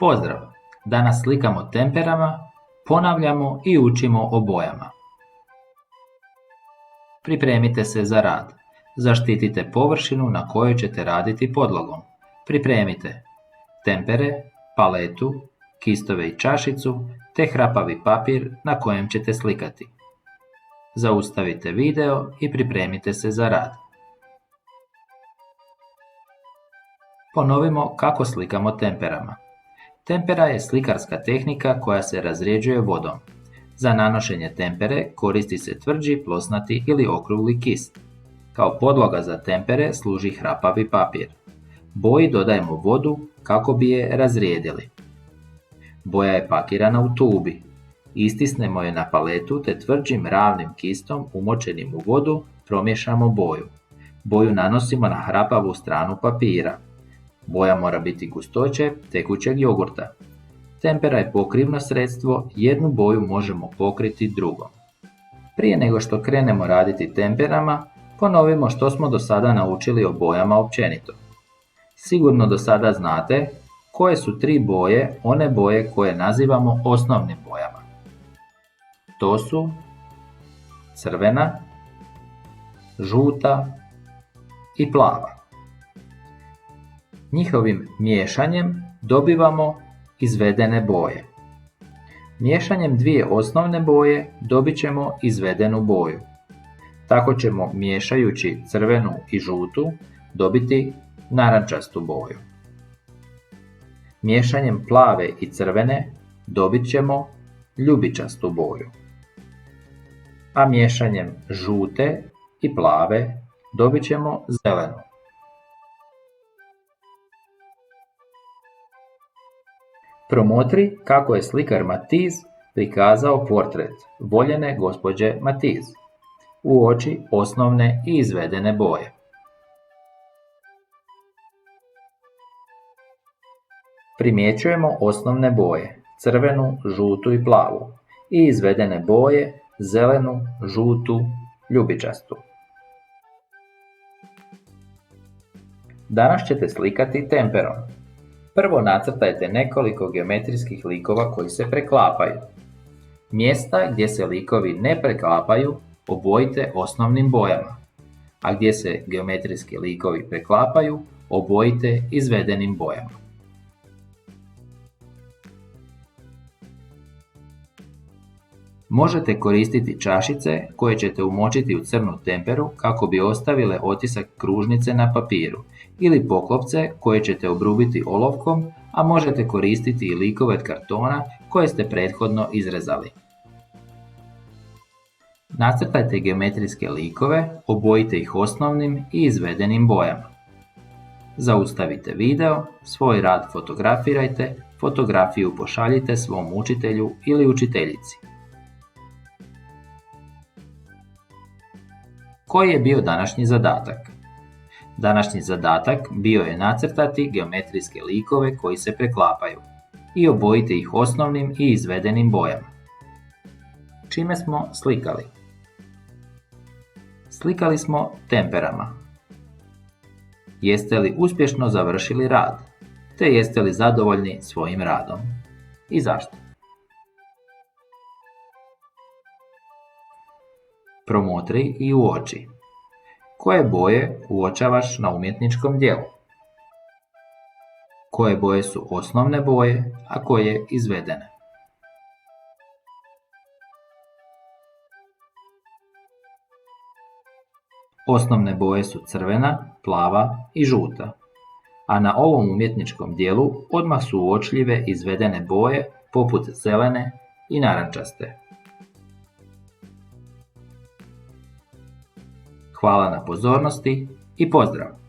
Pozdrav! Danas slikamo temperama, ponavljamo i učimo o bojama. Pripremite se za rad. Zaštitite površinu na kojoj ćete raditi podlogom. Pripremite tempere, paletu, kistove i čašicu, te hrapavi papir na kojem ćete slikati. Zaustavite video i pripremite se za rad. Ponovimo kako slikamo temperama. Tempera je slikarska tehnika koja se razrjeđuje vodom. Za nanošenje tempere koristi se tvrđi, plosnati ili okrugli kist. Kao podloga za tempere služi hrapavi papir. Boji dodajemo vodu kako bi je razrijedili. Boja je pakirana u tubi. Istisnemo je na paletu te tvrđim ravnim kistom umočenim u vodu promiješamo boju. Boju nanosimo na hrapavu stranu papira. Boja mora biti gustoće tekućeg jogurta. Tempera je pokrivno sredstvo, jednu boju možemo pokriti drugom. Prije nego što krenemo raditi temperama, ponovimo što smo do sada naučili o bojama općenito. Sigurno do sada znate koje su 3 boje, one boje koje nazivamo osnovnim bojama. To su crvena, žuta i plava. Njihovim miješanjem dobivamo izvedene boje. Miješanjem 2 osnovne boje dobit ćemo izvedenu boju. Tako ćemo miješajući crvenu i žutu dobiti narančastu boju. Miješanjem plave i crvene dobit ćemo ljubičastu boju. A miješanjem žute i plave dobit ćemo zelenu. Promotri kako je slikar Matisse prikazao portret voljene gospođe Matisse. Uoči osnovne i izvedene boje. Primjećujemo osnovne boje, crvenu, žutu i plavu, i izvedene boje, zelenu, žutu, ljubičastu. Danas ćete slikati temperom. Prvo nacrtajte nekoliko geometrijskih likova koji se preklapaju. Mjesta gdje se likovi ne preklapaju obojite osnovnim bojama, a gdje se geometrijski likovi preklapaju obojite izvedenim bojama. Možete koristiti čašice koje ćete umočiti u crnu temperu kako bi ostavile otisak kružnice na papiru ili poklopce koje ćete obrubiti olovkom, a možete koristiti i likove od kartona koje ste prethodno izrezali. Nacrtajte geometrijske likove, obojite ih osnovnim i izvedenim bojama. Zaustavite video, svoj rad fotografirajte, fotografiju pošaljite svom učitelju ili učiteljici. Koji je bio današnji zadatak? Današnji zadatak bio je nacrtati geometrijske likove koji se preklapaju i obojite ih osnovnim i izvedenim bojama. Čime smo slikali? Slikali smo temperama. Jeste li uspješno završili rad? Te jeste li zadovoljni svojim radom? I zašto? Promotri i uoči. Koje boje uočavaš na umjetničkom djelu? Koje boje su osnovne boje, a koje izvedene? Osnovne boje su crvena, plava i žuta, a na ovom umjetničkom djelu odmah su uočljive izvedene boje poput zelene i narančaste. Hvala na pozornosti i pozdrav!